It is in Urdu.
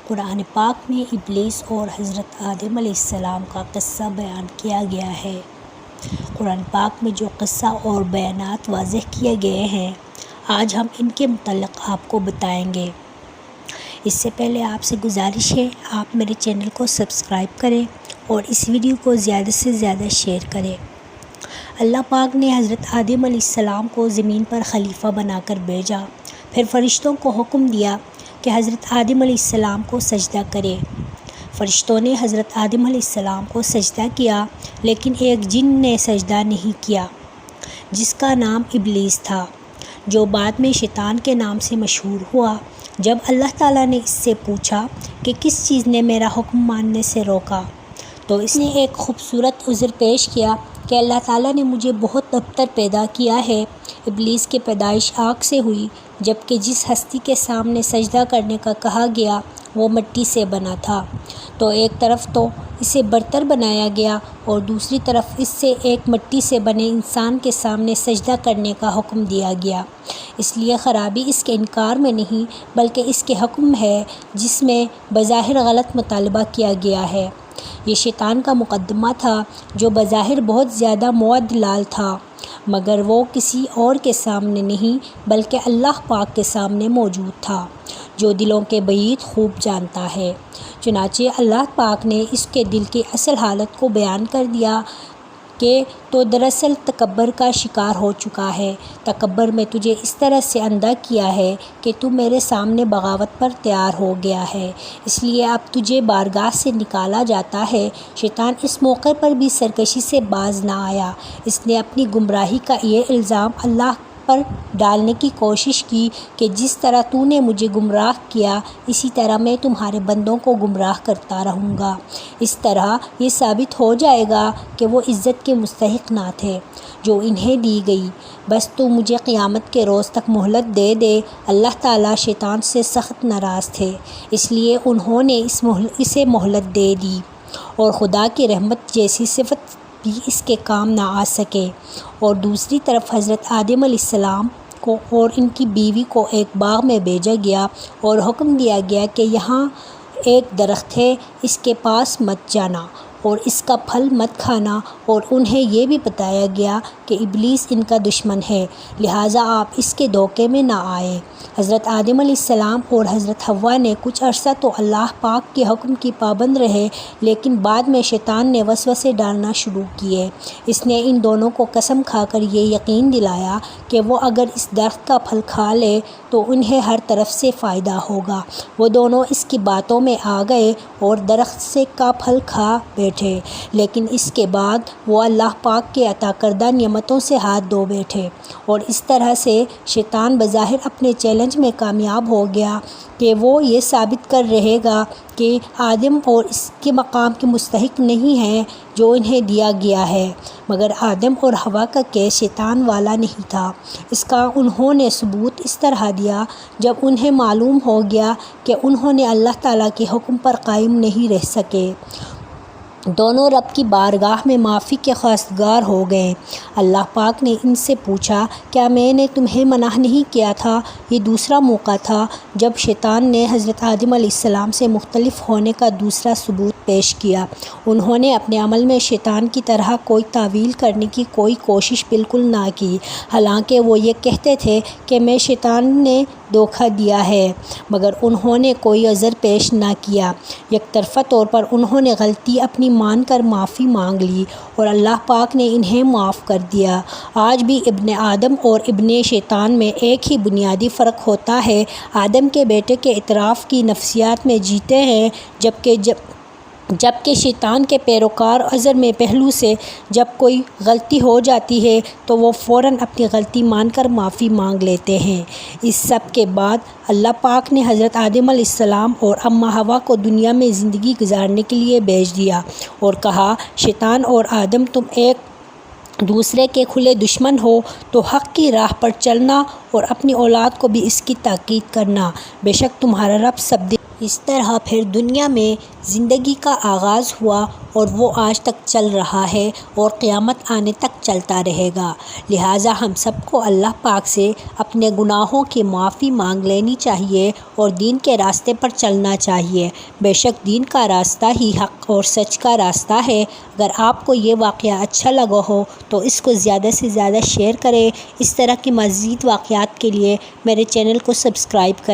قرآن پاک میں ابلیس اور حضرت آدم علیہ السلام کا قصہ بیان کیا گیا ہے۔ قرآن پاک میں جو قصہ اور بیانات واضح کیے گئے ہیں، آج ہم ان کے متعلق آپ کو بتائیں گے۔ اس سے پہلے آپ سے گزارش ہے، آپ میرے چینل کو سبسکرائب کریں اور اس ویڈیو کو زیادہ سے زیادہ شیئر کریں۔ اللہ پاک نے حضرت آدم علیہ السلام کو زمین پر خلیفہ بنا کر بھیجا، پھر فرشتوں کو حکم دیا کہ حضرت آدم علیہ السلام کو سجدہ کرے۔ فرشتوں نے حضرت آدم علیہ السلام کو سجدہ کیا، لیکن ایک جن نے سجدہ نہیں کیا، جس کا نام ابلیس تھا، جو بعد میں شیطان کے نام سے مشہور ہوا۔ جب اللہ تعالیٰ نے اس سے پوچھا کہ کس چیز نے میرا حکم ماننے سے روکا، تو اس نے ایک خوبصورت عذر پیش کیا کہ اللہ تعالیٰ نے مجھے بہت ابتر پیدا کیا ہے۔ ابلیس کی پیدائش آگ سے ہوئی، جبکہ جس ہستی کے سامنے سجدہ کرنے کا کہا گیا وہ مٹی سے بنا تھا، تو ایک طرف تو اسے برتر بنایا گیا اور دوسری طرف اس سے ایک مٹی سے بنے انسان کے سامنے سجدہ کرنے کا حکم دیا گیا۔ اس لیے خرابی اس کے انکار میں نہیں، بلکہ اس کے حکم میں ہے، جس میں بظاہر غلط مطالبہ کیا گیا ہے۔ یہ شیطان کا مقدمہ تھا، جو بظاہر بہت زیادہ معتدل تھا، مگر وہ کسی اور کے سامنے نہیں بلکہ اللہ پاک کے سامنے موجود تھا، جو دلوں کے بعید خوب جانتا ہے۔ چنانچہ اللہ پاک نے اس کے دل کی اصل حالت کو بیان کر دیا کہ تو دراصل تکبر کا شکار ہو چکا ہے۔ تکبر میں تجھے اس طرح سے اندھا کیا ہے کہ تو میرے سامنے بغاوت پر تیار ہو گیا ہے، اس لیے اب تجھے بارگاہ سے نکالا جاتا ہے۔ شیطان اس موقع پر بھی سرکشی سے باز نہ آیا۔ اس نے اپنی گمراہی کا یہ الزام اللہ پر ڈالنے کی کوشش کی کہ جس طرح تو نے مجھے گمراہ کیا، اسی طرح میں تمہارے بندوں کو گمراہ کرتا رہوں گا۔ اس طرح یہ ثابت ہو جائے گا کہ وہ عزت کے مستحق نہ تھے جو انہیں دی گئی، بس تو مجھے قیامت کے روز تک مہلت دے دے۔ اللہ تعالیٰ شیطان سے سخت ناراض تھے، اس لیے انہوں نے اسے مہلت دے دی، اور خدا کی رحمت جیسی صفت بھی اس کے کام نہ آ سکے۔ اور دوسری طرف حضرت آدم علیہ السلام کو اور ان کی بیوی کو ایک باغ میں بھیجا گیا اور حکم دیا گیا کہ یہاں ایک درخت ہے، اس کے پاس مت جانا اور اس کا پھل مت کھانا، اور انہیں یہ بھی بتایا گیا کہ ابلیس ان کا دشمن ہے، لہٰذا آپ اس کے دھوکے میں نہ آئیں۔ حضرت آدم علیہ السلام اور حضرت حوا نے کچھ عرصہ تو اللہ پاک کے حکم کی پابند رہے، لیکن بعد میں شیطان نے وسوسے ڈالنا شروع کیے۔ اس نے ان دونوں کو قسم کھا کر یہ یقین دلایا کہ وہ اگر اس درخت کا پھل کھا لے تو انہیں ہر طرف سے فائدہ ہوگا۔ وہ دونوں اس کی باتوں میں آ گئے اور درخت سے کا پھل کھا بیٹھے، لیکن اس کے بعد وہ اللہ پاک کے عطا کردہ نعمتوں سے ہاتھ دھو بیٹھے، اور اس طرح سے شیطان بظاہر اپنے چیلنج میں کامیاب ہو گیا کہ وہ یہ ثابت کر رہے گا کہ آدم اور اس کے مقام کے مستحق نہیں ہیں جو انہیں دیا گیا ہے، مگر آدم اور حوا کا کیس شیطان والا نہیں تھا۔ اس کا انہوں نے ثبوت اس طرح دیا جب انہیں معلوم ہو گیا کہ انہوں نے اللہ تعالیٰ کے حکم پر قائم نہیں رہ سکے۔ دونوں رب کی بارگاہ میں معافی کے خواستگار ہو گئے۔ اللہ پاک نے ان سے پوچھا، کیا میں نے تمہیں منع نہیں کیا تھا؟ یہ دوسرا موقع تھا جب شیطان نے حضرت آدم علیہ السلام سے مختلف ہونے کا دوسرا ثبوت پیش کیا۔ انہوں نے اپنے عمل میں شیطان کی طرح کوئی تعویل کرنے کی کوئی کوشش بالکل نہ کی، حالانکہ وہ یہ کہتے تھے کہ میں شیطان نے دھوکہ دیا ہے، مگر انہوں نے کوئی عذر پیش نہ کیا۔ یک طرفہ طور پر انہوں نے غلطی اپنی مان کر معافی مانگ لی، اور اللہ پاک نے انہیں معاف کر دیا۔ آج بھی ابن آدم اور ابن شیطان میں ایک ہی بنیادی فرق ہوتا ہے۔ آدم کے بیٹے کے اعتراف کی نفسیات میں جیتے ہیں، جبکہ شیطان کے پیروکار عذر میں پہلو سے جب کوئی غلطی ہو جاتی ہے تو وہ فوراً اپنی غلطی مان کر معافی مانگ لیتے ہیں۔ اس سب کے بعد اللہ پاک نے حضرت آدم علیہ السلام اور اماں حوا کو دنیا میں زندگی گزارنے کے لیے بھیج دیا اور کہا، شیطان اور آدم تم ایک دوسرے کے کھلے دشمن ہو، تو حق کی راہ پر چلنا اور اپنی اولاد کو بھی اس کی تاکید کرنا، بے شک تمہارا رب سب اس طرح پھر دنیا میں زندگی کا آغاز ہوا اور وہ آج تک چل رہا ہے اور قیامت آنے تک چلتا رہے گا۔ لہٰذا ہم سب کو اللہ پاک سے اپنے گناہوں کی معافی مانگ لینی چاہیے اور دین کے راستے پر چلنا چاہیے۔ بے شک دین کا راستہ ہی حق اور سچ کا راستہ ہے۔ اگر آپ کو یہ واقعہ اچھا لگا ہو تو اس کو زیادہ سے زیادہ شیئر کریں۔ اس طرح کی مزید واقعات کے لیے میرے چینل کو سبسکرائب کریں۔